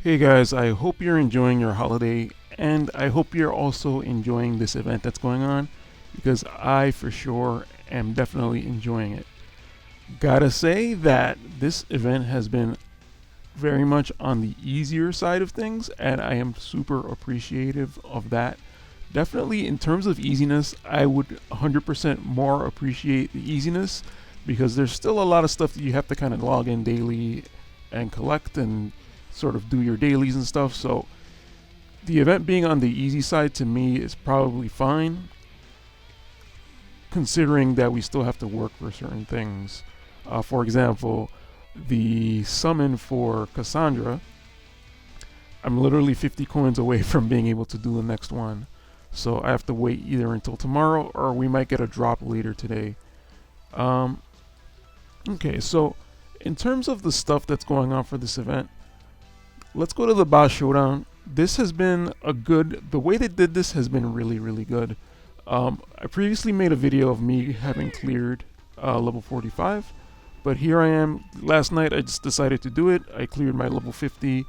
Hey guys, I hope you're enjoying your holiday and I hope you're also enjoying this event that's going on because I for sure am definitely enjoying it. Gotta say that this event has been very much on the easier side of things and I am super appreciative of that. Definitely in terms of easiness, I would 100% more appreciate the easiness because there's still a lot of stuff that you have to kind of log in daily and collect and sort of do your dailies and stuff. So the event being on the easy side to me is probably fine, considering that we still have to work for certain things. For example, the summon for Cassandra, I'm literally 50 coins away from being able to do the next one. So I have to wait either until tomorrow or we might get a drop later today. Um, okay, so in terms of the stuff that's going on for this event, let's go to the boss showdown. This has been the way they did this has been really, really good. I previously made a video of me having cleared level 45, but here I am. Last night I just decided to do it. I cleared my level 50.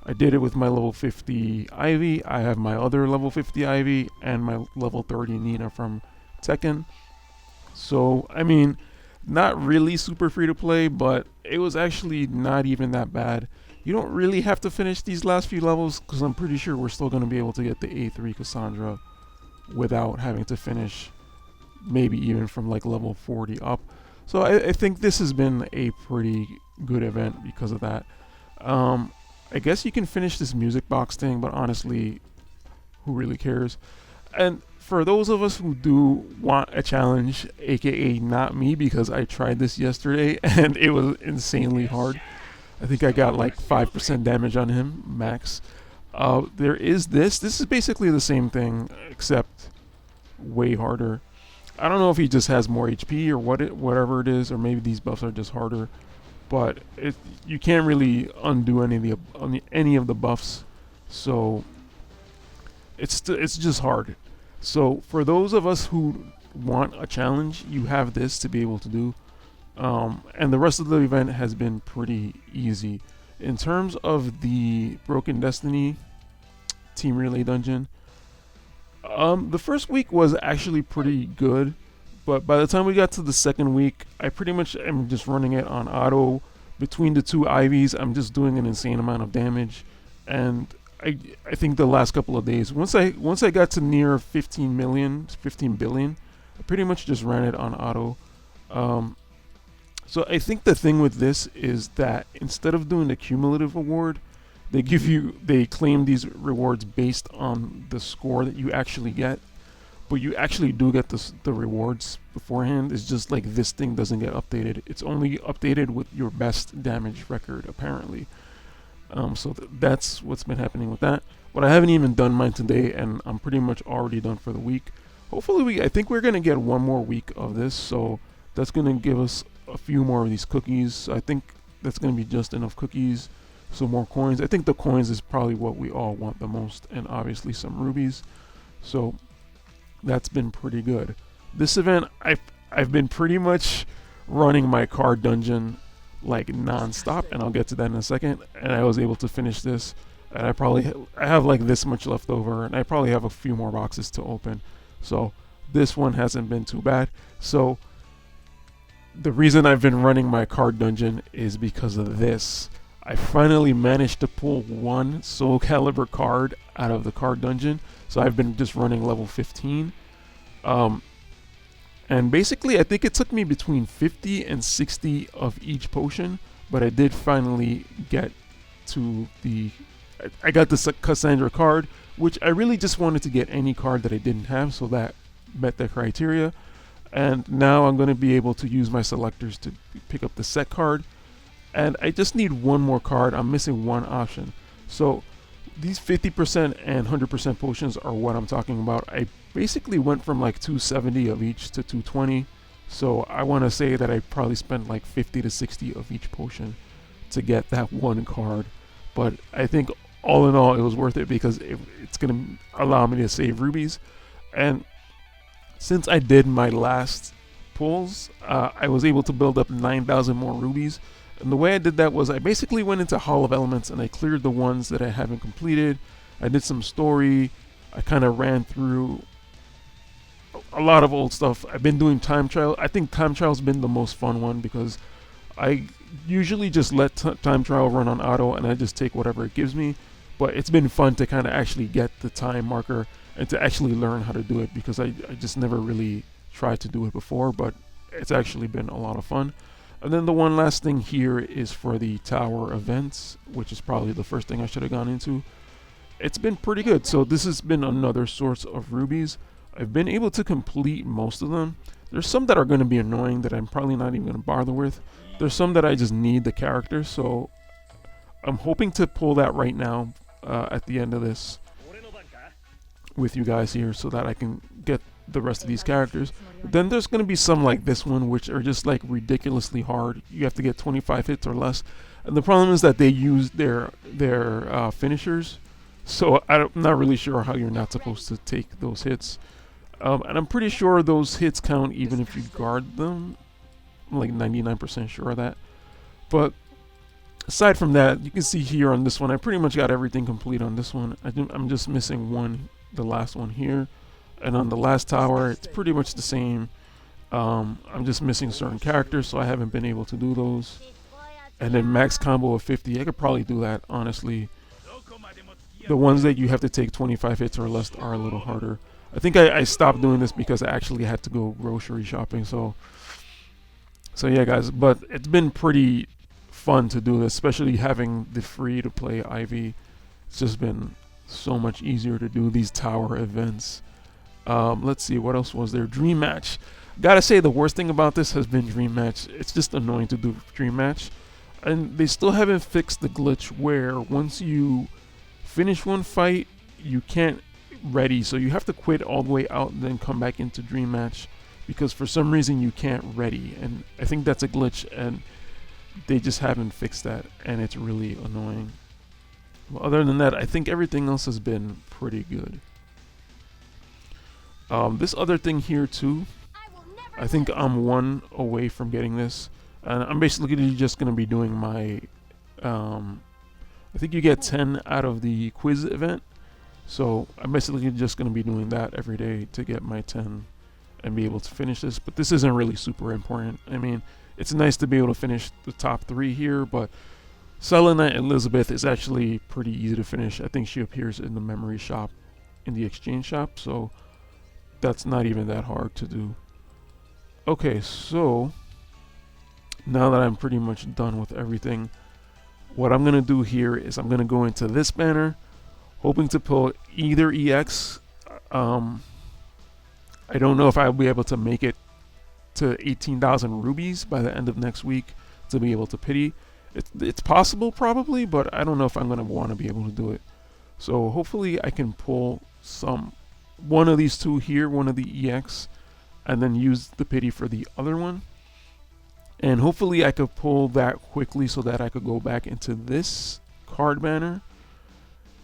I did it with my level 50 Ivy. I have my other level 50 Ivy and my level 30 Nina from Tekken. So, I mean, not really super free to play, but it was actually not even that bad. You don't really have to finish these last few levels because I'm pretty sure we're still going to be able to get the A3 Cassandra without having to finish maybe even from like level 40 up. So I think this has been a pretty good event because of that. I guess you can finish this music box thing, but honestly, who really cares? And for those of us who do want a challenge, aka not me, because I tried this yesterday and it was insanely hard. I think I got like 5% damage on him, max. There is this. This is basically the same thing, except way harder. I don't know if he just has more HP or whatever it is, or maybe these buffs are just harder. But you can't really undo any of the buffs, so it's just hard. So for those of us who want a challenge, you have this to be able to do. And the rest of the event has been pretty easy. In terms of the Broken Destiny Team Relay Dungeon, the first week was actually pretty good, but by the time we got to the second week, I pretty much am just running it on auto. Between the two Ivies, I'm just doing an insane amount of damage, and I think the last couple of days, once I got to near 15 billion, I pretty much just ran it on auto. So I think the thing with this is that instead of doing the cumulative award, they claim these rewards based on the score that you actually get, but you actually do get the rewards beforehand. It's just like this thing doesn't get updated. It's only updated with your best damage record apparently. So that's what's been happening with that. But I haven't even done mine today, and I'm pretty much already done for the week. Hopefully, I think we're gonna get one more week of this, so that's gonna give us a few more of these cookies. I think that's gonna be just enough cookies. Some more coins. I think the coins is probably what we all want the most, and obviously some rubies. So that's been pretty good. This event, I've been pretty much running my card dungeon like non-stop, and I'll get to that in a second. And I was able to finish this, and I have like this much left over, and I probably have a few more boxes to open. So this one hasn't been too bad. So the reason I've been running my card dungeon is because of this. I finally managed to pull one Soul Calibur card out of the card dungeon. So I've been just running level 15. And basically, I think it took me between 50 and 60 of each potion, but I did finally get to I got the Cassandra card, which I really just wanted to get any card that I didn't have, so that met the criteria. And now I'm going to be able to use my selectors to pick up the set card. And I just need one more card. I'm missing one option. So these 50% and 100% potions are what I'm talking about. I basically went from like 270 of each to 220. So I want to say that I probably spent like 50 to 60 of each potion to get that one card. But I think all in all, it was worth it because it's going to allow me to save rubies. And since I did my last pulls, I was able to build up 9,000 more rubies, And the way I did that was I basically went into Hall of Elements and I cleared the ones that I haven't completed. I did some story. I kind of ran through a lot of old stuff. I've been doing time trial. I think time trial's been the most fun one because I usually just let time trial run on auto and I just take whatever it gives me. But it's been fun to kind of actually get the time marker and to actually learn how to do it because I just never really tried to do it before, but it's actually been a lot of fun. And then the one last thing here is for the tower events, which is probably the first thing I should have gone into. It's been pretty good. So this has been another source of rubies. I've been able to complete most of them. There's some that are going to be annoying that I'm probably not even going to bother with. There's some that I just need the character, so I'm hoping to pull that right now at the end of this with you guys here so that I can get the rest of these characters. But then there's going to be some like this one which are just like ridiculously hard. You have to get 25 hits or less. And the problem is that they use their finishers. So I'm not really sure how you're not supposed to take those hits. And I'm pretty sure those hits count even if you guard them. I'm like 99% sure of that. But aside from that, you can see here on this one, I pretty much got everything complete on this one. I'm just missing one, the last one here. And on the last tower, it's pretty much the same. I'm just missing certain characters, so I haven't been able to do those. And then max combo of 50, I could probably do that, honestly. The ones that you have to take 25 hits or less are a little harder. I think I stopped doing this because I actually had to go grocery shopping. So yeah, guys. But it's been pretty fun to do this, especially having the free to play Ivy. It's just been so much easier to do these tower events. Let's see, what else was there? Dream Match. Gotta say, the worst thing about this has been Dream Match. It's just annoying to do Dream Match. And they still haven't fixed the glitch where once you finish one fight, you can't ready, so you have to quit all the way out and then come back into Dream Match because for some reason you can't ready, and I think that's a glitch and they just haven't fixed that, and it's really annoying. Well, other than that, I think everything else has been pretty good. This other thing here too, I think I'm one away from getting this, and I'm basically just going to be doing my I think you get 10 out of the quiz event. So I'm basically just going to be doing that every day to get my 10 and be able to finish this. But this isn't really super important. I mean, it's nice to be able to finish the top 3 here, but Selenite Elizabeth is actually pretty easy to finish. I think she appears in the memory shop, in the exchange shop, so that's not even that hard to do. Okay, so now that I'm pretty much done with everything, what I'm going to do here is I'm going to go into this banner, hoping to pull either EX. I don't know if I'll be able to make it to 18,000 rubies by the end of next week to be able to pity. It's possible probably, but I don't know if I'm going to want to be able to do it. So hopefully I can pull one of these two here, one of the EX, and then use the pity for the other one. And hopefully I could pull that quickly so that I could go back into this card banner,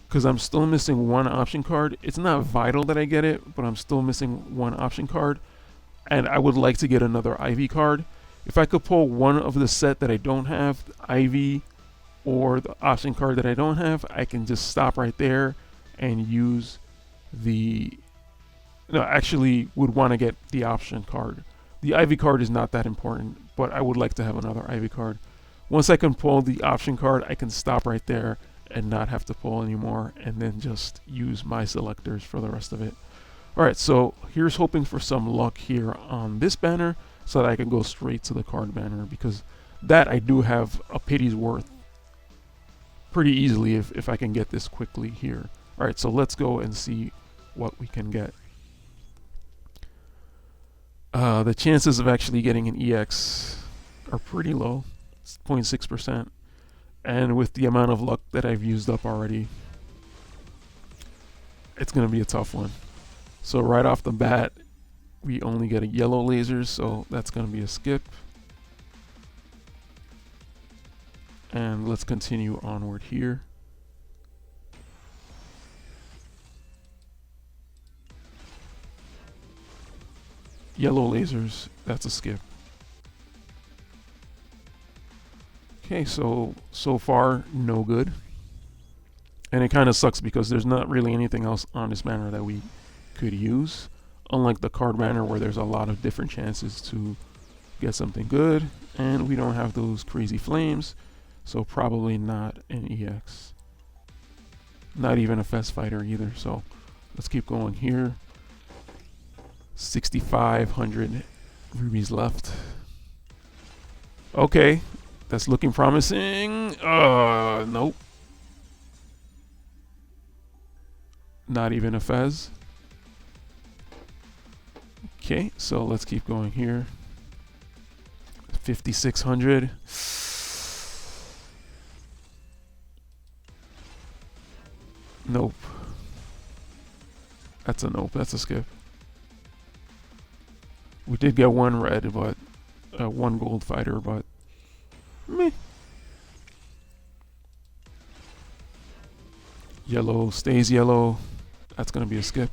because I'm still missing one option card. It's not vital that I get it, but I'm still missing one option card, and I would like to get another Ivy card. If I could pull one of the set that I don't have, Ivy or the option card that I don't have, I can just stop right there and use the... No, actually would want to get the option card. The Ivy card is not that important, but I would like to have another Ivy card. Once I can pull the option card, I can stop right there and not have to pull anymore, and then just use my selectors for the rest of it. Alright, so here's hoping for some luck here on this banner so that I can go straight to the card banner, because that I do have a pity's worth pretty easily if I can get this quickly here. Alright, so let's go and see what we can get. The chances of actually getting an EX are pretty low. It's 0.6%. And with the amount of luck that I've used up already, it's going to be a tough one. So right off the bat, we only get a yellow laser, so that's going to be a skip. And let's continue onward here. Yellow lasers, that's a skip. Okay, so far no good, and it kind of sucks because there's not really anything else on this banner that we could use, unlike the card banner where there's a lot of different chances to get something good, and we don't have those crazy flames, so probably not an EX, not even a fest fighter either. So let's keep going here. 6,500 rubies left. Okay, that's looking promising. Nope. Not even a fez. Okay, so let's keep going here. 5,600. Nope. That's a nope. That's a skip. We did get one red, but one gold fighter, but meh. Yellow stays yellow. That's gonna be a skip.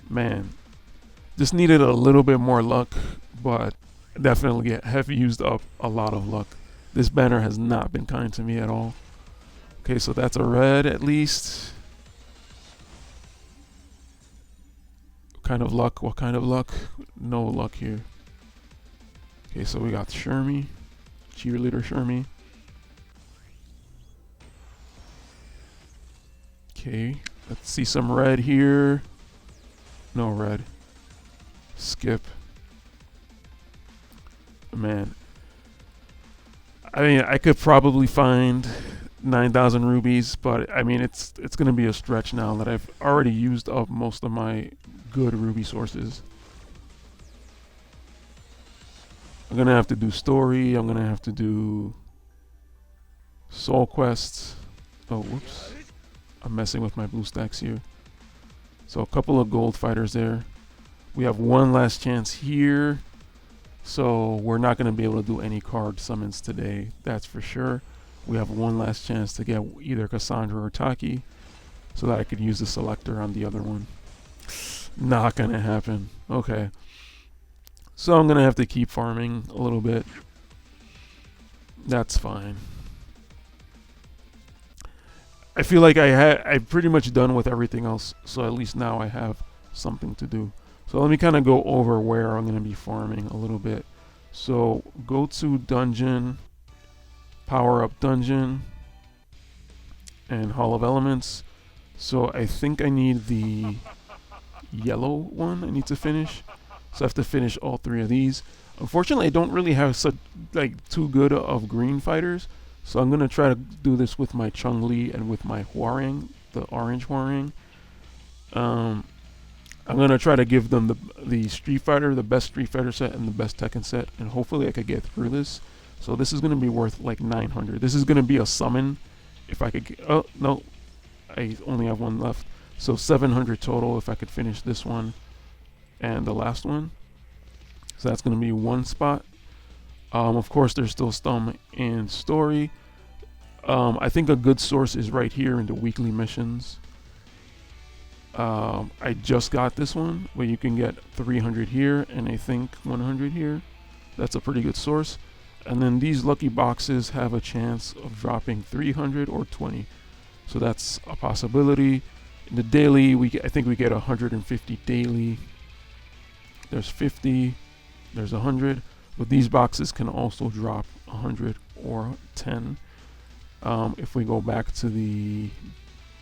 Man, just needed a little bit more luck, but definitely have used up a lot of luck. This banner has not been kind to me at all. Okay, so that's a red at least. What kind of luck? What kind of luck? No luck here. Okay, so we got Shermie, cheerleader Shermie. Okay, let's see some red here. No red. Skip. Man, I mean, I could probably find 9,000 rubies, but I mean, it's gonna be a stretch now that I've already used up most of my good ruby sources. I'm gonna have to do story. I'm gonna have to do soul quests. Oh, whoops! I'm messing with my blue stacks here. So a couple of gold fighters there. We have one last chance here. So we're not going to be able to do any card summons today, that's for sure. We have one last chance to get either Cassandra or Taki so that I could use the selector on the other one. Not going to happen. Okay. So I'm going to have to keep farming a little bit. That's fine. I feel like I'm pretty much done with everything else, so at least now I have something to do. So let me kind of go over where I'm going to be farming a little bit. So go to dungeon, power up dungeon, and Hall of Elements. So I think I need the yellow one I need to finish. So I have to finish all three of these. Unfortunately, I don't really have such too good of green fighters. So I'm going to try to do this with my Chun-Li and with my Hwoarang, the orange Hwoarang. I'm going to try to give them the Street Fighter, the best Street Fighter set, and the best Tekken set, and hopefully I could get through this. So this is going to be worth like 900. This is going to be a summon if I could get, oh, no, I only have one left. So 700 total if I could finish this one and the last one. So that's going to be one spot. Of course, there's still some in story. I think a good source is right here in the weekly missions. I just got this one where you can get 300 here and I think 100 here. That's a pretty good source. And then these lucky boxes have a chance of dropping 300 or 20. So that's a possibility. In the daily, I think we get 150 daily. There's 50. There's 100. But these boxes can also drop 100 or 10. If we go back to the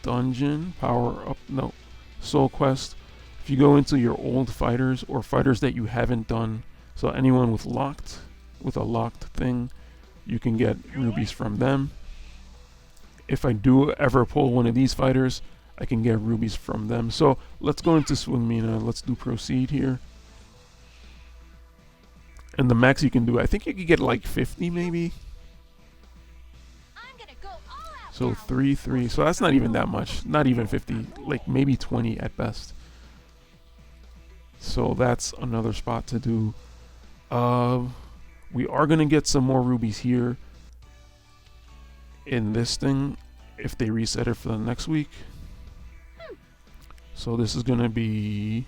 dungeon, power up, no, soul quest. If you go into your old fighters or fighters that you haven't done, so anyone with a locked thing, you can get rubies from them. If I do ever pull one of these fighters, I can get rubies from them. So let's go into Swing Mina. Let's do proceed here. And the max you can do, I think you could get like 50 maybe. So 3. So that's not even that much. Not even 50. Like maybe 20 at best. So that's another spot to do. We are going to get some more rubies here in this thing if they reset it for the next week. So this is going to be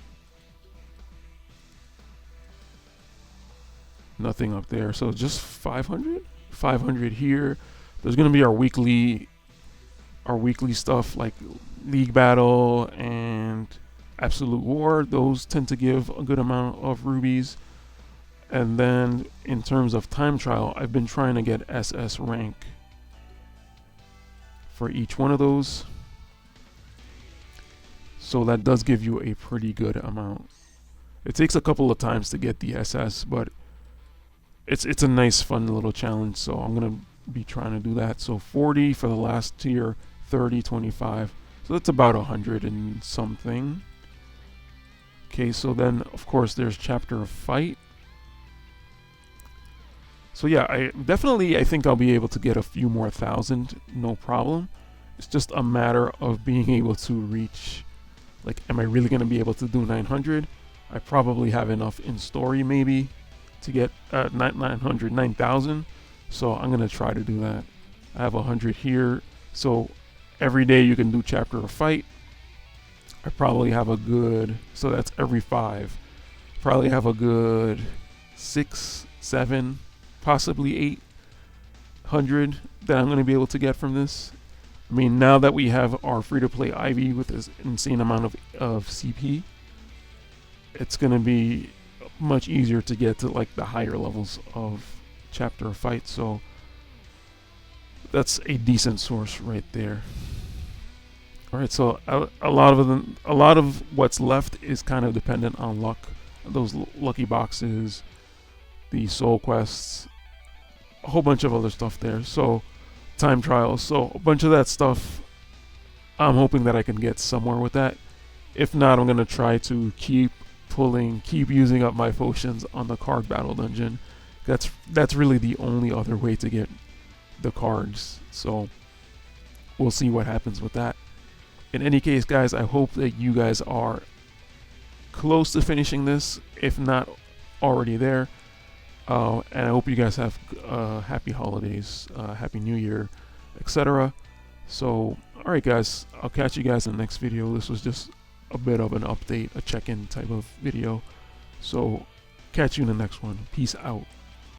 nothing up there. So just 500? 500 here. There's gonna be our weekly stuff like League Battle and Absolute War. Those tend to give a good amount of rubies. And then in terms of time trial, I've been trying to get SS rank for each one of those. So that does give you a pretty good amount. It takes a couple of times to get the SS, but it's a nice fun little challenge, so I'm gonna be trying to do that. So 40 for the last tier, 30, 25. So that's about 100 and something. Okay, so then of course there's Chapter of Fight. So yeah, I think I'll be able to get a few more thousand, no problem. It's just a matter of being able to reach, like, am I really gonna be able to do 900? I probably have enough in story maybe to get 9,000. So I'm gonna try to do that. I have 100 here. So every day you can do Chapter of Fight. I probably have a good, so that's every 5. Probably have a good 6, 7, possibly 800 that I'm gonna be able to get from this. I mean, now that we have our free-to-play Ivy with this insane amount of CP, it's gonna be much easier to get to like the higher levels of Chapter of Fight. So that's a decent source right there. All right, so a lot of what's left is kind of dependent on luck. Those lucky boxes, the soul quests, a whole bunch of other stuff there. So time trials, so a bunch of that stuff. I'm hoping that I can get somewhere with that. If not, I'm gonna try to keep using up my potions on the card battle dungeon. That's really the only other way to get the cards. So we'll see what happens with that. In any case, guys, I hope that you guys are close to finishing this, if not already there. And I hope you guys have happy holidays, happy new year, etc. So, alright guys, I'll catch you guys in the next video. This was just a bit of an update, a check-in type of video. So, catch you in the next one. Peace out.